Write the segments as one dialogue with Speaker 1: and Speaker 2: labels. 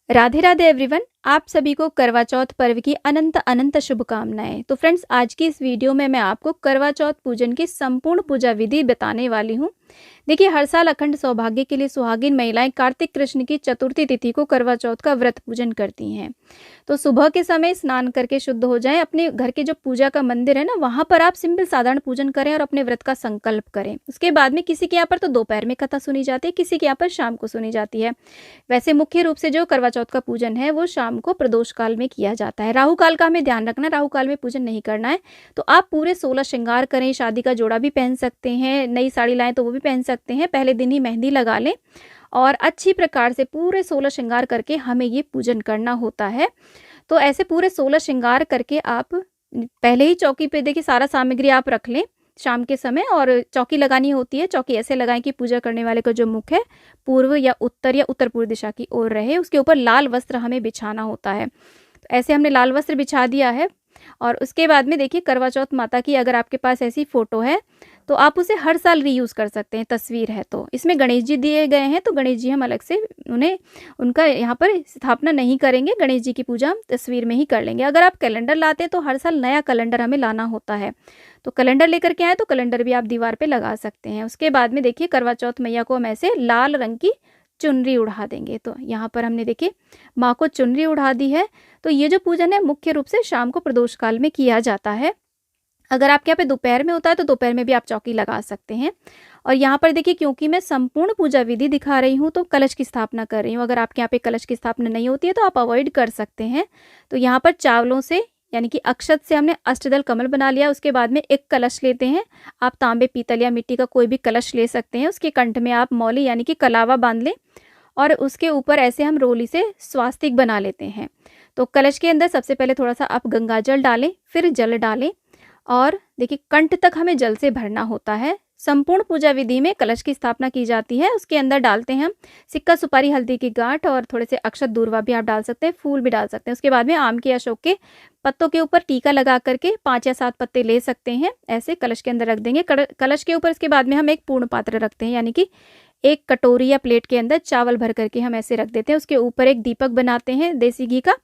Speaker 1: Radhe Radhe everyone. आप सभी को करवा चौथ पर्व की अनंत अनंत शुभकामनाएं। तो फ्रेंड्स, आज की इस वीडियो में मैं आपको करवा चौथ पूजन की संपूर्ण पूजा विधि बताने वाली हूं। देखिए, हर साल अखंड सौभाग्य के लिए सुहागिन महिलाएं कार्तिक कृष्ण की चतुर्थी तिथि को करवा चौथ का व्रत पूजन करती हैं। तो सुबह के समय स्नान करके शुद्ध हो जाएं। अपने घर के जो पूजा का मंदिर है ना, वहां पर आप सिंपल साधारण पूजन करें और अपने व्रत का संकल्प करें। उसके बाद में किसी के यहाँ पर तो दोपहर में कथा सुनी जाती है, किसी के यहाँ पर शाम को सुनी जाती है। वैसे मुख्य रूप से जो करवा चौथ का पूजन है वो शाम को प्रदोष काल में किया जाता है। राहु काल का हमें ध्यान रखना, राहु काल में पूजन नहीं करना है। तो आप पूरे 16 श्रृंगार करें, शादी का जोड़ा भी पहन सकते हैं, नई साड़ी लाएं तो वो भी पहन सकते हैं, पहले दिन ही मेहंदी लगा लें और अच्छी प्रकार से पूरे 16 श्रृंगार करके हमें ये पूजन करना होता है। तो ऐसे पूरे 16 श्रृंगार करके आप पहले ही चौकी पे देखिए सारा सामग्री आप रख लें शाम के समय, और चौकी लगानी होती है। चौकी ऐसे लगाएं कि पूजा करने वाले का जो मुख है पूर्व या उत्तर पूर्व दिशा की ओर रहे। उसके ऊपर लाल वस्त्र हमें बिछाना होता है। तो ऐसे हमने लाल वस्त्र बिछा दिया है। और उसके बाद में देखिए, करवा चौथ माता की अगर आपके पास ऐसी फोटो है तो आप उसे हर साल रीयूज़ कर सकते हैं। तस्वीर है तो इसमें गणेश जी दिए गए हैं, तो गणेश जी हम अलग से उनका यहाँ पर स्थापना नहीं करेंगे। गणेश जी की पूजा हम तस्वीर में ही कर लेंगे। अगर आप कैलेंडर लाते हैं तो हर साल नया कैलेंडर हमें लाना होता है। तो कैलेंडर लेकर के आए तो कैलेंडर भी आप दीवार पे लगा सकते हैं। उसके बाद में देखिए, करवा चौथ मैया को हम ऐसे लाल रंग की चुनरी उड़ा देंगे। तो यहाँ पर हमने देखिए माँ को चुनरी उड़ा दी है। तो ये जो पूजन है मुख्य रूप से शाम को प्रदोष काल में किया जाता है। अगर आपके यहाँ पे दोपहर में होता है तो दोपहर में भी आप चौकी लगा सकते हैं। और यहाँ पर देखिए, क्योंकि मैं संपूर्ण पूजा विधि दिखा रही हूँ तो कलश की स्थापना कर रही हूँ। अगर आपके यहाँ पे कलश की स्थापना नहीं होती है तो आप अवॉइड कर सकते हैं। तो यहाँ पर चावलों से यानी कि अक्षत से हमने अष्टदल कमल बना लिया। उसके बाद में एक कलश लेते हैं। आप तांबे, पीतल या मिट्टी का कोई भी कलश ले सकते हैं। उसके कंठ में आप मौली यानी कि कलावा बांध लें और उसके ऊपर ऐसे हम रोली से स्वास्तिक बना लेते हैं। तो कलश के अंदर सबसे पहले थोड़ा सा आप गंगा जल डालें, फिर जल डालें और देखिए कंठ तक हमें जल से भरना होता है। संपूर्ण पूजा विधि में कलश की स्थापना की जाती है। उसके अंदर डालते हैं हम सिक्का, सुपारी, हल्दी की गांठ और थोड़े से अक्षत, दूर्वा भी आप डाल सकते हैं, फूल भी डाल सकते हैं। उसके बाद में आम के, अशोक के पत्तों के ऊपर टीका लगा करके 5 या 7 पत्ते ले सकते हैं, ऐसे कलश के अंदर रख देंगे। कलश के ऊपर इसके बाद में हम एक पूर्ण पात्र रखते हैं, यानी कि एक कटोरी या प्लेट के अंदर चावल भर करके हम ऐसे रख देते हैं। उसके ऊपर एक दीपक बनाते हैं देसी घी का।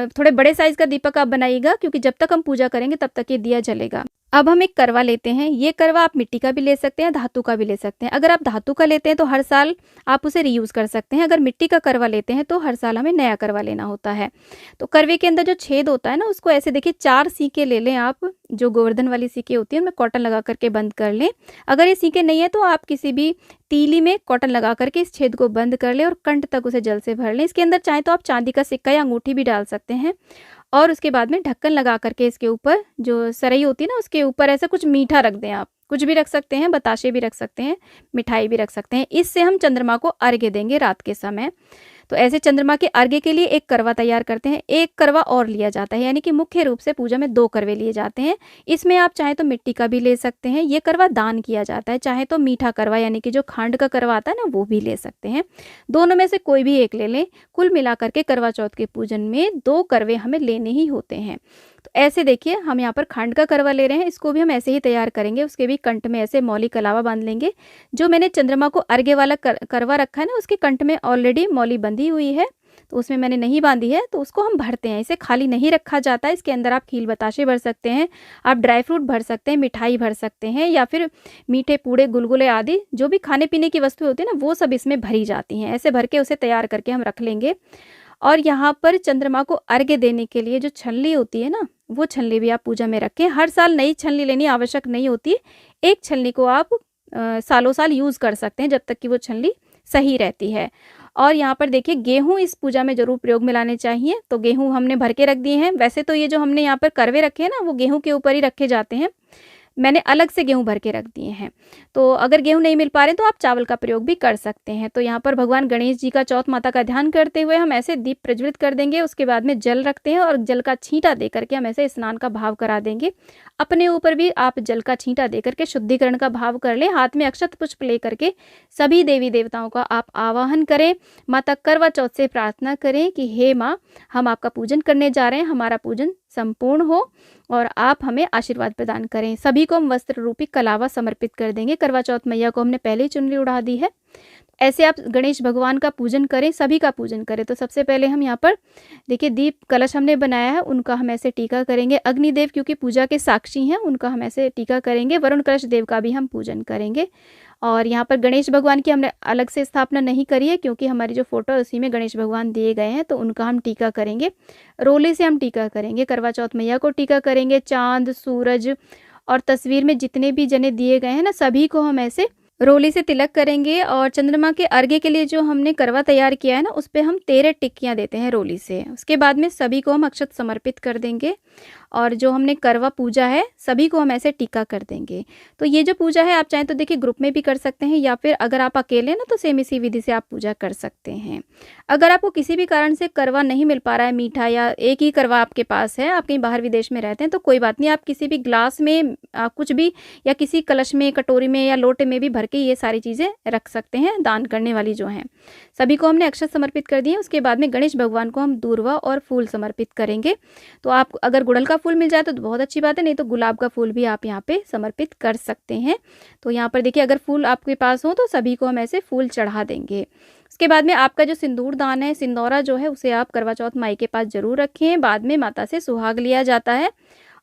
Speaker 1: थोड़े बड़े साइज का दीपक आप बनाइएगा, क्योंकि जब तक हम पूजा करेंगे तब तक ये दिया जलेगा। अब हम एक करवा लेते हैं। ये करवा आप मिट्टी का भी ले सकते हैं, धातु का भी ले सकते हैं। अगर आप धातु का लेते हैं तो हर साल आप उसे रीयूज़ कर सकते हैं। अगर मिट्टी का करवा लेते हैं तो हर साल हमें नया करवा लेना होता है। तो करवे के अंदर जो छेद होता है ना, उसको ऐसे देखिए 4 सीके ले लें आप। जो गोवर्धन वाली सीके होती है उनमें कॉटन लगा करके बंद कर लें। अगर ये सीके नहीं है तो आप किसी भी तीली में कॉटन लगा करके इस छेद को बंद कर लें और कंठ तक उसे जल से भर लें। इसके अंदर चाहे तो आप चांदी का सिक्का या अंगूठी भी डाल सकते हैं। और उसके बाद में ढक्कन लगा करके इसके ऊपर जो सरई होती है ना, उसके ऊपर ऐसा कुछ मीठा रख दें। आप कुछ भी रख सकते हैं, बताशे भी रख सकते हैं, मिठाई भी रख सकते हैं। इससे हम चंद्रमा को अर्घ्य देंगे रात के समय। तो ऐसे चंद्रमा के अर्घ्य के लिए एक करवा तैयार करते हैं। एक करवा और लिया जाता है, यानी कि मुख्य रूप से पूजा में 2 करवे लिए जाते हैं। इसमें आप चाहे तो मिट्टी का भी ले सकते हैं, ये करवा दान किया जाता है। चाहे तो मीठा करवा यानी कि जो खांड का करवा आता है ना, वो भी ले सकते हैं। दोनों में से कोई भी एक ले लें। कुल मिलाकर के करवा चौथ के पूजन में 2 करवे हमें लेने ही होते हैं। तो ऐसे देखिए, हम यहाँ पर खांड का करवा ले रहे हैं। इसको भी हम ऐसे ही तैयार करेंगे। उसके भी कंठ में ऐसे मौली कलावा बांध लेंगे। जो मैंने चंद्रमा को अर्घ्य वाला करवा रखा है ना, उसके कंठ में ऑलरेडी मौली बंधी हुई है, तो उसमें मैंने नहीं बांधी है, तो उसको हम भरते हैं। इसे खाली नहीं रखा जाता है। इसके अंदर आप खील बताशे भर सकते हैं, आप ड्राई फ्रूट भर सकते हैं, मिठाई भर सकते हैं, या फिर मीठे पूड़े, गुलगुले आदि जो भी खाने पीने की वस्तुएं होती है ना, वो सब इसमें भरी जाती हैं। ऐसे भर के उसे तैयार करके हम रख लेंगे। और यहाँ पर चंद्रमा को अर्घ्य देने के लिए जो छलनी होती है ना, वो छलनी भी आप पूजा में रखें। हर साल नई छलनी लेनी आवश्यक नहीं होती। एक छलनी को आप सालों साल यूज़ कर सकते हैं, जब तक कि वो छलनी सही रहती है। और यहाँ पर देखिए, गेहूं इस पूजा में जरूर प्रयोग में लाने चाहिए। तो गेहूं हमने भर के रख दिए हैं। वैसे तो ये जो हमने यहाँ पर करवे रखे हैं ना, वो गेहूं के ऊपर ही रखे जाते हैं। मैंने अलग से गेहूं भर के रख दिए हैं। तो अगर गेहूं नहीं मिल पा रहे तो आप चावल का प्रयोग भी कर सकते हैं। तो यहाँ पर भगवान गणेश जी का, चौथ माता का ध्यान करते हुए हम ऐसे दीप प्रज्वलित कर देंगे। उसके बाद में जल रखते हैं और जल का छींटा दे करके हम ऐसे स्नान का भाव करा देंगे। अपने ऊपर भी आप जल का छींटा दे करके शुद्धिकरण का भाव कर लें। हाथ में अक्षत पुष्प ले करके सभी देवी देवताओं का आप आवाहन करें। माता करवा चौथ से प्रार्थना करें कि हे माँ, हम आपका पूजन करने जा रहे हैं, हमारा पूजन संपूर्ण हो और आप हमें आशीर्वाद प्रदान करें। सभी को हम वस्त्र रूपी कलावा समर्पित कर देंगे। करवा चौथ मैया को हमने पहले ही चुनरी उड़ा दी है। ऐसे आप गणेश भगवान का पूजन करें, सभी का पूजन करें। तो सबसे पहले हम यहाँ पर देखिए दीप कलश हमने बनाया है, उनका हम ऐसे टीका करेंगे। अग्निदेव क्योंकि पूजा के साक्षी हैं, उनका हम ऐसे टीका करेंगे। वरुण कलश देव का भी हम पूजन करेंगे। और यहाँ पर गणेश भगवान की हमने अलग से स्थापना नहीं करी है, क्योंकि हमारी जो फोटो है उसी में गणेश भगवान दिए गए हैं, तो उनका हम टीका करेंगे। रोले से हम टीका करेंगे। करवा चौथ मैया को टीका करेंगे। चांद, सूरज और तस्वीर में जितने भी जने दिए गए हैं ना, सभी को हम ऐसे रोली से तिलक करेंगे। और चंद्रमा के अर्घ्य के लिए जो हमने करवा तैयार किया है ना, उस पे हम 13 टिक्कियाँ देते हैं रोली से। उसके बाद में सभी को हम अक्षत समर्पित कर देंगे। और जो हमने करवा पूजा है, सभी को हम ऐसे टीका कर देंगे। तो ये जो पूजा है, आप चाहें तो देखिए ग्रुप में भी कर सकते हैं, या फिर अगर आप अकेले ना, तो सेम इसी विधि से आप पूजा कर सकते हैं। अगर आपको किसी भी कारण से करवा नहीं मिल पा रहा है मीठा, या एक ही करवा आपके पास है, आप कहीं बाहर विदेश में रहते हैं, तो कोई बात नहीं, आप किसी भी ग्लास में कुछ भी, या किसी कलश में, कटोरी में या लोटे में भी भर के ये सारी चीज़ें रख सकते हैं, दान करने वाली जो हैं। सभी को हमने अक्षत समर्पित कर दिए। उसके बाद में गणेश भगवान को हम दूर्वा और फूल समर्पित करेंगे। तो आप अगर गुड़हल का फूल मिल जाए तो बहुत अच्छी बात है, नहीं तो गुलाब का फूल भी आप यहाँ पे समर्पित कर सकते हैं। तो यहाँ पर देखिए, अगर फूल आपके पास हो तो सभी को हम ऐसे फूल चढ़ा देंगे। उसके बाद में आपका जो सिंदूर दान है, सिंदौरा जो है, उसे आप करवा चौथ माई के पास जरूर रखें। बाद में माता से सुहाग लिया जाता है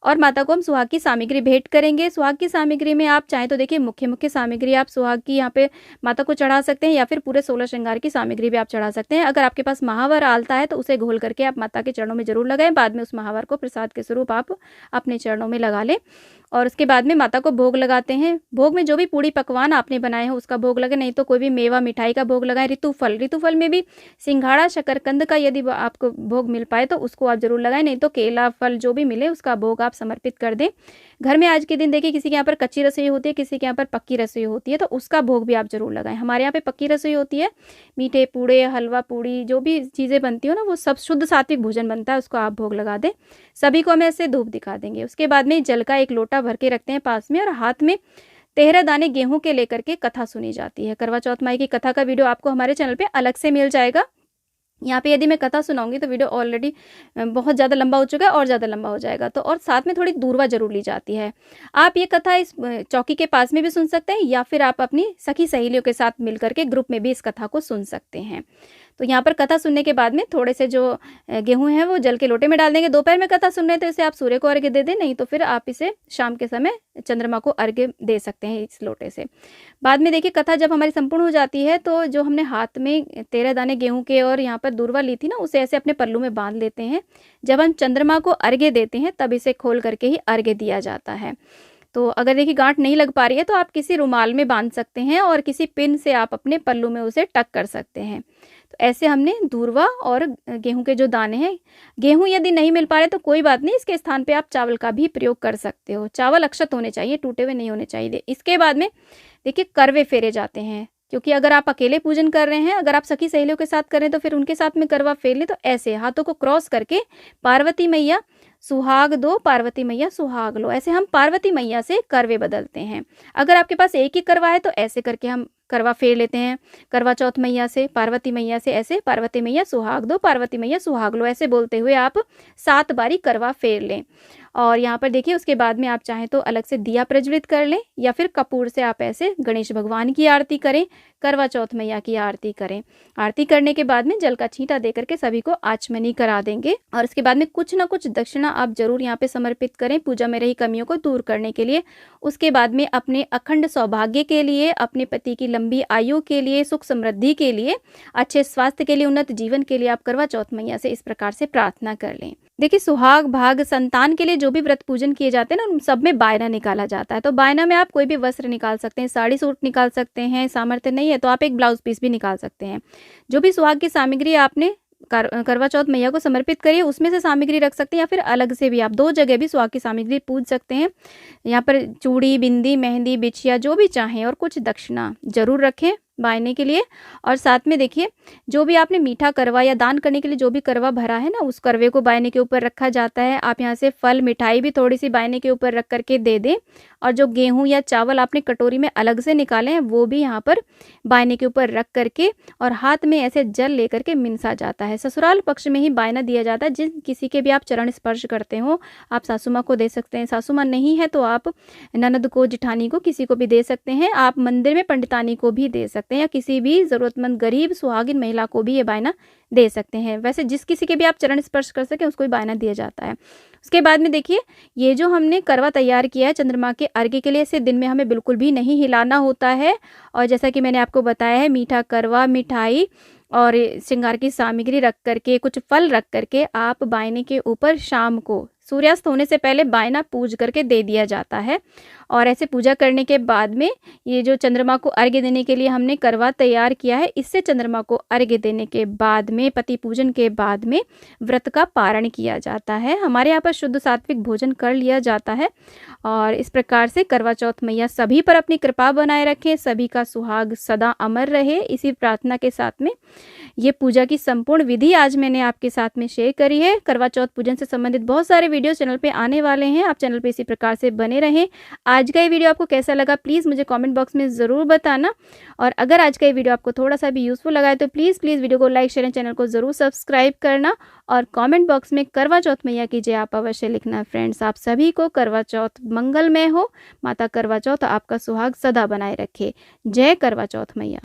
Speaker 1: और माता को हम सुहाग की सामग्री भेंट करेंगे। सुहाग की सामग्री में आप चाहें तो देखिए मुख्य सामग्री आप सुहाग की यहाँ पे माता को चढ़ा सकते हैं, या फिर पूरे 16 श्रृंगार की सामग्री भी आप चढ़ा सकते हैं। अगर आपके पास महावर आलता है तो उसे घोल करके आप माता के चरणों में जरूर लगाएं। बाद में उस महावर को प्रसाद के स्वरूप आप अपने चरणों में लगा लें। और उसके बाद में माता को भोग लगाते हैं। भोग में जो भी पूड़ी पकवान आपने बनाए हैं उसका भोग लगे, नहीं तो कोई भी मेवा मिठाई का भोग लगाएं। ऋतुफल में भी सिंघाड़ा, शकरकंद का यदि आपको भोग मिल पाए तो उसको आप जरूर लगाएं, नहीं तो केला फल जो भी मिले उसका भोग आप समर्पित कर दें। घर में आज के दिन देखिए किसी के यहाँ पर कच्ची रसोई होती है, किसी के यहाँ पर पक्की रसोई होती है, तो उसका भोग भी आप जरूर लगाएं। हमारे यहाँ पे पक्की रसोई होती है। मीठे पूड़े, हलवा पूड़ी, जो भी चीज़ें बनती हो ना, वो सब शुद्ध सात्विक भोजन बनता है, उसको आप भोग लगा दें। सभी को हम ऐसे धूप दिखा देंगे। उसके बाद में जल का एक लोटा भर के रखते हैं पास में, और हाथ में 13 दाने गेहूं के लेकर के कथा सुनी जाती है। करवा चौथ माई की कथा का वीडियो आपको हमारे चैनल पे अलग से मिल जाएगा। यहाँ पे यदि मैं कथा सुनाऊंगी तो वीडियो ऑलरेडी बहुत ज़्यादा लंबा हो चुका है, और ज़्यादा लंबा हो जाएगा, तो और साथ में थोड़ी दूरवा जरूर ली जाती है। आप ये कथा इस चौकी के पास में भी सुन सकते हैं, या फिर आप अपनी सखी सहेलियों के साथ मिलकर के ग्रुप में भी इस कथा को सुन सकते हैं। तो यहाँ पर कथा सुनने के बाद में थोड़े से जो गेहूं है वो जल के लोटे में डाल देंगे। दोपहर में कथा सुन रहे तो इसे आप सूर्य को अर्घ्य दे दें, नहीं तो फिर आप इसे शाम के समय चंद्रमा को अर्घ्य दे सकते हैं इस लोटे से। बाद में देखिए कथा जब हमारी संपूर्ण हो जाती है तो जो हमने हाथ में 13 दाने गेहूं के और यहाँ पर दूर्वा ली थी ना, उसे ऐसे अपने पल्लू में बांध लेते हैं। जब हम चंद्रमा को अर्घ्य देते हैं तब इसे खोल करके ही अर्घ्य दिया जाता है। तो अगर देखिए गांठ नहीं लग पा रही है तो आप किसी रुमाल में बांध सकते हैं, और किसी पिन से आप अपने पल्लू में उसे टक कर सकते हैं। तो ऐसे हमने दूर्वा और गेहूं के जो दाने हैं, गेहूं यदि नहीं मिल पा रहे तो कोई बात नहीं, इसके स्थान पे आप चावल का भी प्रयोग कर सकते हो। चावल अक्षत होने चाहिए, टूटे हुए नहीं होने चाहिए। इसके बाद में देखिए करवे फेरे जाते हैं, क्योंकि अगर आप अकेले पूजन कर रहे हैं, अगर आप सखी सहेलियों के साथ कर रहे हैं तो फिर उनके साथ में करवा फेर ले। तो ऐसे हाथों को क्रॉस करके पार्वती मैया सुहाग दो, पार्वती मैया सुहाग लो, ऐसे हम पार्वती मैया से करवे बदलते हैं। अगर आपके पास एक ही करवा है तो ऐसे करके हम करवा फेर लेते हैं। करवा चौथ मैया से, पार्वती मैया से, ऐसे पार्वती मैया सुहाग दो, पार्वती मैया सुहाग लो, ऐसे बोलते हुए आप 7 बारी करवा फेर लें। और यहाँ पर देखिए उसके बाद में आप चाहें तो अलग से दिया प्रज्वलित कर लें, या फिर कपूर से आप ऐसे गणेश भगवान की आरती करें, करवा चौथ मैया की आरती करें। आरती करने के बाद में जल का छींटा दे करके सभी को आचमनी करा देंगे। और उसके बाद में कुछ ना कुछ दक्षिणा आप जरूर यहाँ पे समर्पित करें, पूजा में रही कमियों को दूर करने के लिए। उसके बाद में अपने अखंड सौभाग्य के लिए, अपने पति की लंबी आयु के लिए, सुख समृद्धि के लिए, अच्छे स्वास्थ्य के लिए, उन्नत जीवन के लिए आप करवा चौथ मैया से इस प्रकार से प्रार्थना कर लें। देखिए सुहाग भाग संतान के लिए जो भी व्रत पूजन किए जाते हैं ना, उन सब में बायना निकाला जाता है। तो बायना में आप कोई भी वस्त्र निकाल सकते हैं, साड़ी सूट निकाल सकते हैं, सामर्थ्य नहीं है तो आप एक ब्लाउज पीस भी निकाल सकते हैं। जो भी सुहाग की सामग्री आपने करवा चौथ मैया को समर्पित करिए, उसमें से सामग्री रख सकते हैं, या फिर अलग से भी आप 2 जगह भी सुहाग की सामग्री पूज सकते हैं। यहाँ पर चूड़ी, बिंदी, मेहंदी, बिछिया जो भी चाहें, और कुछ दक्षिणा जरूर रखें। बायने के लिए। और साथ में देखिए, जो भी आपने मीठा करवा या दान करने के लिए जो भी करवा भरा है ना, उस करवे को बायने के ऊपर रखा जाता है। आप यहाँ से फल, मिठाई भी थोड़ी-सी बायने के ऊपर रख कर के दे दें, और जो गेहूँ या चावल आपने कटोरी में अलग से निकाले हैं, वो भी यहाँ पर बायने के ऊपर रख कर के और हाथ में ऐसे जल लेकर के मिनसा जाता है। ससुराल पक्ष में ही बायना दिया जाता है। जिन किसी के भी आप चरण स्पर्श करते हो, आप सासू माँ को दे सकते हैं, सासू माँ नहीं है तो आप ननद को, जेठानी को, किसी को भी दे सकते हैं। आप मंदिर में पंडितानी को भी दे सकते हैं, या किसी भी ज़रूरतमंद गरीब सुहागिन महिला को भी ये बायना दे सकते हैं। वैसे जिस किसी के भी आप चरण स्पर्श कर सकें, उसको ही बायना दिया जाता है। उसके बाद में देखिए, ये जो हमने करवा तैयार किया है चंद्रमा के अर्घ्य के लिए, इसे दिन में हमें बिल्कुल भी नहीं हिलाना होता है। और जैसा कि मैंने आपको बताया है, मीठा करवा, मिठाई और श्रृंगार की सामग्री रख कर के, कुछ फल रख कर के आप बायने के ऊपर शाम को सूर्यास्त होने से पहले बायना पूज करके दे दिया जाता है। और ऐसे पूजा करने के बाद में ये जो चंद्रमा को अर्घ्य देने के लिए हमने करवा तैयार किया है, इससे चंद्रमा को अर्घ्य देने के बाद में, पति पूजन के बाद में व्रत का पारण किया जाता है। हमारे यहाँ पर शुद्ध सात्विक भोजन कर लिया जाता है। और इस प्रकार से करवा चौथ मैया सभी पर अपनी कृपा बनाए रखें, सभी का सुहाग सदा अमर रहे, इसी प्रार्थना के साथ में ये पूजा की संपूर्ण विधि आज मैंने आपके साथ में शेयर करी है। करवा चौथ पूजन से संबंधित बहुत सारे वीडियो चैनल पे आने वाले हैं, आप चैनल पे इसी प्रकार से बने रहें। आज का ये वीडियो आपको कैसा लगा, प्लीज़ मुझे कमेंट बॉक्स में ज़रूर बताना। और अगर आज का ये वीडियो आपको थोड़ा सा भी यूज़फुल लगा है तो प्लीज़ वीडियो को लाइक, शेयर एंड चैनल को ज़रूर सब्सक्राइब करना। और कमेंट बॉक्स में करवा चौथ मैया की जय आप अवश्य लिखना। फ्रेंड्स, आप सभी को करवा चौथ मंगलमय हो। माता करवा चौथ आपका सुहाग सदा बनाए रखे। जय करवा चौथ मैया।